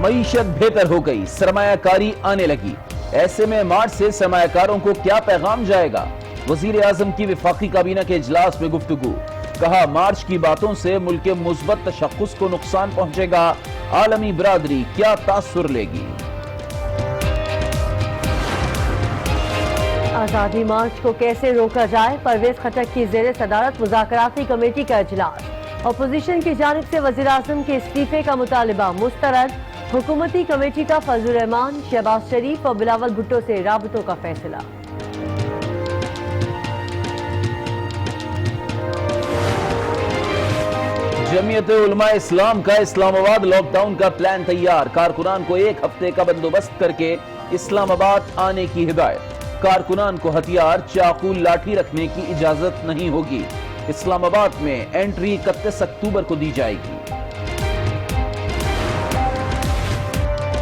معیشت بہتر ہو گئی، سرمایہ کاری آنے لگی۔ ایسے میں مارچ سے سرمایہ کاروں کو کیا پیغام جائے گا؟ وزیر اعظم کی وفاقی کابینہ کے اجلاس میں گفتگو، کہا مارچ کی باتوں سے ملک کے مثبت تشخص کو نقصان پہنچے گا، عالمی برادری کیا تاثر لے گی؟ آزادی مارچ کو کیسے روکا جائے؟ پرویز خٹک کی زیر صدارت مذاکراتی کمیٹی کا اجلاس۔ اپوزیشن کی جانب سے وزیر اعظم کے استعفے کا مطالبہ مسترد، حکومتی کمیٹی کا فضل الرحمان، شہباز شریف اور بلاول بھٹو سے رابطوں کا فیصلہ۔ جمعیت علماء اسلام کا اسلام آباد لاک ڈاؤن کا پلان تیار، کارکنان کو 1 ہفتے کا بندوبست کر کے اسلام آباد آنے کی ہدایت۔ کارکنان کو ہتھیار، چاقو، لاٹھی رکھنے کی اجازت نہیں ہوگی۔ اسلام آباد میں انٹری 31 اکتوبر کو دی جائے گی۔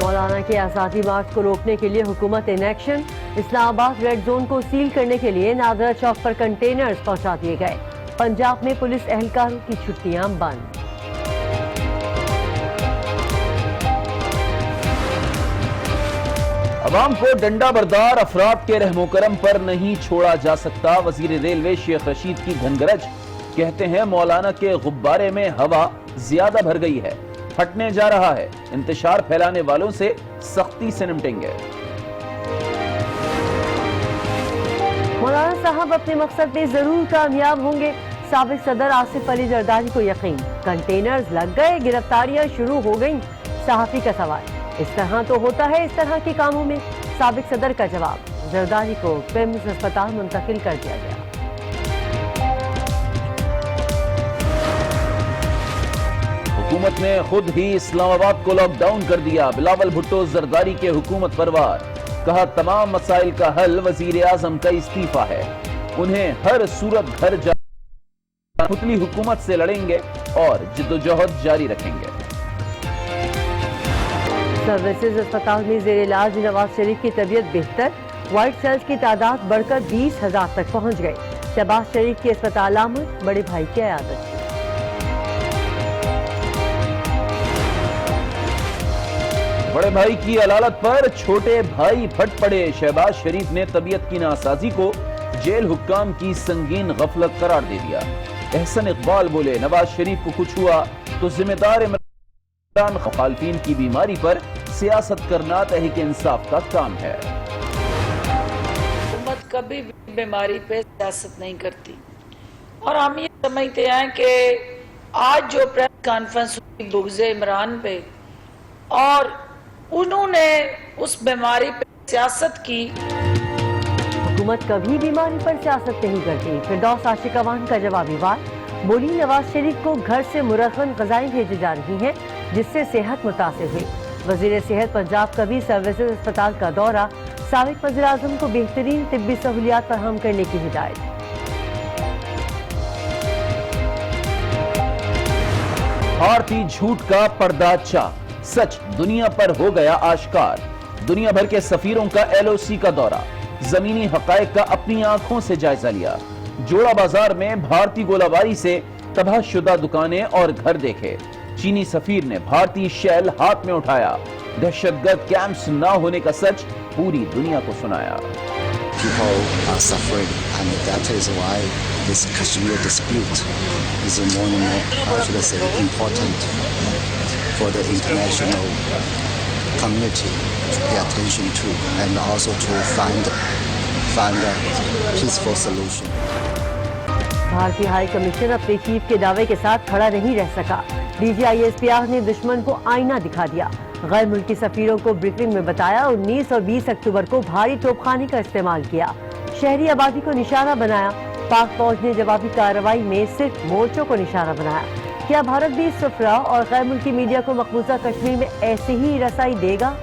مولانا کے آزادی مارچ کو روکنے کے لیے حکومت ان ایکشن، اسلام آباد ریڈ زون کو سیل کرنے کے لیے نادرا چوک پر کنٹینرز پہنچا دیے گئے۔ پنجاب میں پولیس اہلکاروں کی چھٹیاں بند۔ عوام کو ڈنڈا بردار افراد کے رحم و کرم پر نہیں چھوڑا جا سکتا، وزیر ریلوے شیخ رشید کی گھنگرج، کہتے ہیں مولانا کے غبارے میں ہوا زیادہ بھر گئی ہے، پھٹنے جا رہا ہے، انتشار پھیلانے والوں سے سختی سے نمٹیں گے۔ مولانا صاحب اپنے مقصد میں ضرور کامیاب ہوں گے، سابق صدر آصف علی زرداری کو یقین۔ کنٹینرز لگ گئے، گرفتاریاں شروع ہو گئیں۔ صحافی کا سوال، اس طرح تو ہوتا ہے اس طرح کے کاموں میں؟ سابق صدر کا جواب، زرداری کو پیمز ہسپتال منتقل کر دیا گیا۔ حکومت نے خود ہی اسلام آباد کو لاک ڈاؤن کر دیا، بلاول بھٹو زرداری کے حکومت پر وار، کہا تمام مسائل کا حل وزیر اعظم کا استعفیٰ ہے، انہیں ہر صورت گھر جا پتلی حکومت سے لڑیں گے اور جدوجہد جاری رکھیں گے۔ سروسز اسپتال میں زیر علاج نواز شریف کی طبیعت بہتر، وائٹ سیلز کی تعداد بڑھ کر 20,000 تک پہنچ گئی۔ شہباز شریف کی اسپتال آمد، بڑے بھائی کی عیادت۔ بڑے بھائی کی علالت پر چھوٹے بھائی پھٹ پڑے، شہباز شریف نے طبیعت کی ناسازی کو جیل حکام کی سنگین غفلت قرار دے دیا۔ احسن اقبال بولے نواز شریف کو کچھ ہوا تو ذمہ دار عمران، مخالفین کی بیماری پر سیاست کرنا تحریک انصاف کا کام ہے۔ حکومت کبھی بھی بیماری پہ سیاست نہیں کرتی، اور ہم یہ سمجھتے ہیں کہ آج جو پریس کانفرنس ہوئی بغض عمران پہ، اور انہوں نے اس بیماری پہ سیاست کی۔ حکومت کبھی بیماری پر سیاست نہیں کرتی، فردوس عاشق اوان کا جوابی وار، بولی نواز شریف کو گھر سے مرغن غذائیں بھیجی جا رہی ہیں جس سے صحت متاثر ہوئی۔ وزیر صحت پنجاب کا بھی سروسز اسپتال کا دورہ، سابق وزیر اعظم کو بہترین طبی سہولیات فراہم کرنے کی ہدایت۔ بھارتی جھوٹ کا پردہ چاک، سچ دنیا پر ہو گیا آشکار، دنیا بھر کے سفیروں کا LOC کا دورہ، زمینی حقائق کا اپنی آنکھوں سے جائزہ لیا، جوڑا بازار میں بھارتی گولہ باری سے تباہ شدہ دکانیں اور گھر دیکھے، چینی سفیر نے بھارتی شیل ہاتھ میں اٹھایا، دہشت گرد کیمپس نہ ہونے کا سچ پوری دنیا کو سنایا۔ People are suffering, and that is why this Kashmir dispute is more and more, should I say, important for the international community to pay attention to, and also to find a peaceful solution. بھارتی high commission اپنے chief کے دعوے کے ساتھ کھڑا نہیں رہ سکا، DGISPR نے دشمن کو آئینہ دکھا دیا، غیر ملکی سفیروں کو بریفنگ میں بتایا 19 اور 20 اکتوبر کو بھاری توپ خانے کا استعمال کیا، شہری آبادی کو نشانہ بنایا، پاک فوج نے جوابی کارروائی میں صرف مورچوں کو نشانہ بنایا۔ کیا بھارت بھی سفرا اور غیر ملکی میڈیا کو مقبوضہ کشمیر میں ایسے ہی رسائی دے گا؟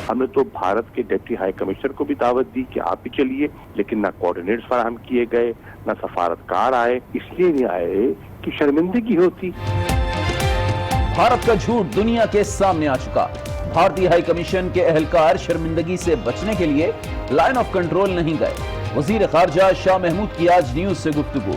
ہم نے تو بھارت کے ڈپٹی ہائی کمشنر کو بھی دعوت دی کہ آپ بھی چلیے، لیکن نہ کوآرڈینیٹس فراہم کیے گئے، نہ سفارتکار آئے، اس لیے نہیں آئے کہ شرمندگی ہوتی۔ بھارت کا جھوٹ دنیا کے سامنے آ چکا، بھارتی ہائی کمیشن کے اہلکار شرمندگی سے بچنے کے لیے لائن آف کنٹرول نہیں گئے، وزیر خارجہ شاہ محمود کی آج نیوز سے گفتگو،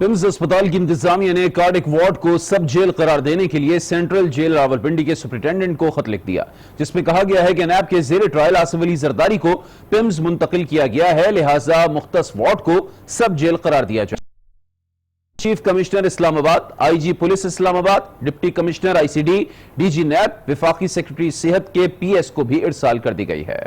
پمز اسپتال کی انتظامیہ نے کارڈک وارڈ کو سب جیل قرار دینے کے لیے سینٹرل جیل راولپنڈی کے سپرنٹینڈنٹ کو خط لکھ دیا، جس میں کہا گیا ہے کہ نیب کے زیر ٹرائل آصف علی زرداری کو پمز منتقل کیا گیا ہے، لہٰذا مختص وارڈ کو سب جیل قرار دیا جائے۔ چیف کمشنر اسلام آباد، آئی جی police Islamabad, deputy commissioner I C D, D G NAB, وفاقی سیکرٹری صحت کے پی ایس کو بھی ارسال کر دی گئی ہے۔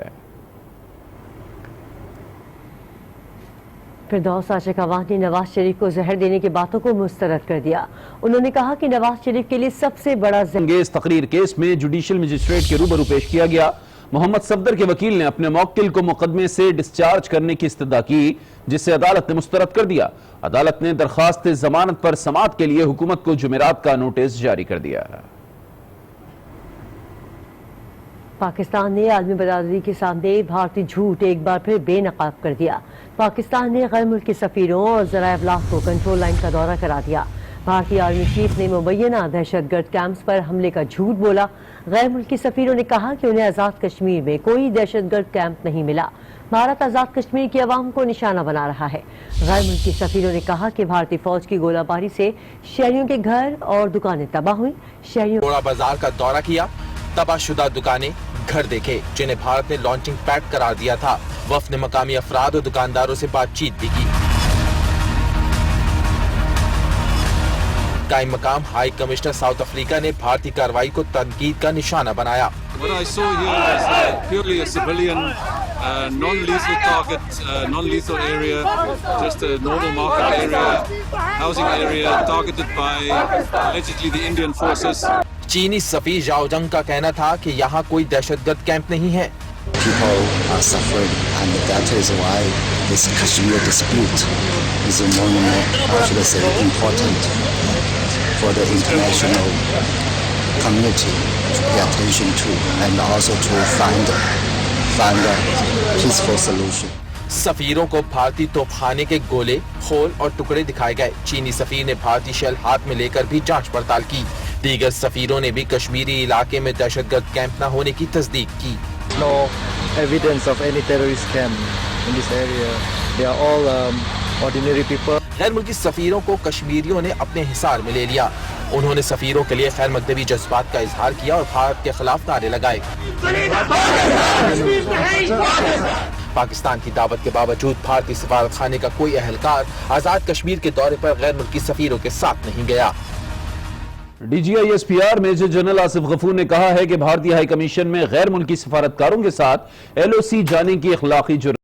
فردوس عاشق عوان نے نواز شریف کو زہر دینے کی باتوں کو مسترد کر دیا۔ انہوں نے کہا کہ نواز شریف کے لیے سب سے بڑا انگیز تقریر کیس میں جوڈیشل مجسٹریٹ کے روبرو پیش کیا گیا۔ محمد صفدر کے وکیل نے اپنے موکل کو مقدمے سے ڈسچارج کرنے کی استدعا کی، جسے عدالت نے مسترد کر دیا۔ عدالت نے درخواست ضمانت پر سماعت کے لیے حکومت کو جمعرات کا نوٹس جاری کر دیا۔ پاکستان نے عالمی برادری کے سامنے بھارتی جھوٹ ایک بار پھر بے نقاب کر دیا۔ پاکستان نے غیر ملکی سفیروں اور ذرائع ابلاغ کو کنٹرول لائن کا دورہ کرا دیا۔ بھارتی آرمی چیف نے مبینہ دہشت گرد کیمپس پر حملے کا جھوٹ بولا۔ غیر ملکی سفیروں نے کہا کہ انہیں آزاد کشمیر میں کوئی دہشت گرد کیمپ نہیں ملا۔ بھارت آزاد کشمیر کی عوام کو نشانہ بنا رہا ہے۔ غیر ملکی سفیروں نے کہا کہ بھارتی فوج کی گولہ باری سے شہریوں کے گھر اور دکانیں تباہ ہوئیں۔ گوڑا بازار کا دورہ کیا، تباہ شدہ دکانیں، گھر دیکھے جنہیں بھارت نے لانچنگ پیڈ قرار دیا تھا۔ وفد نے مقامی افراد اور دکانداروں سے بات چیت بھی کی۔ قائم مقام ہائی کمشنر ساؤتھ افریقہ نے بھارتی کارروائی کو تنقید کا نشانہ بنایا۔ What I saw here was purely a civilian, non-lethal target, non-lethal area, just a normal market area, housing area targeted by allegedly the Indian forces. چینی سفیر ژاؤ جنگ کا کہنا تھا کہ یہاں کوئی دہشت گرد کیمپ نہیں ہے۔ People are suffering, and that is why this Kashmir dispute is important for the international community to pay attention to, and also to find a peaceful solution. سفیروں کو بھارتی توپخانے کے گولے، خول اور ٹکڑے دکھائے گئے۔ چینی سفیر نے بھارتی شیل ہاتھ میں لے کر بھی جانچ پڑتال کی۔ دیگر سفیروں نے بھی کشمیری علاقے میں دہشت گرد کیمپ نہ ہونے کی تصدیق کی۔ No evidence of any terrorist camp in this area. They are all ordinary people. غیر ملکی سفیروں کو کشمیریوں نے اپنے حصار میں لے لیا۔ انہوں نے سفیروں کے لیے خیر مقدمی جذبات کا اظہار کیا اور بھارت کے خلاف نعرے لگائے۔ پاکستان کی دعوت کے باوجود بھارتی سفارت خانے کا کوئی اہلکار آزاد کشمیر کے دورے پر غیر ملکی سفیروں کے ساتھ نہیں گیا۔ D G I S P R major general Asif Ghafoor نے کہا ہے کہ بھارتی ہائی کمیشن میں غیر ملکی سفارتکاروں کے ساتھ ایل او سی جانے کی اخلاقی جرم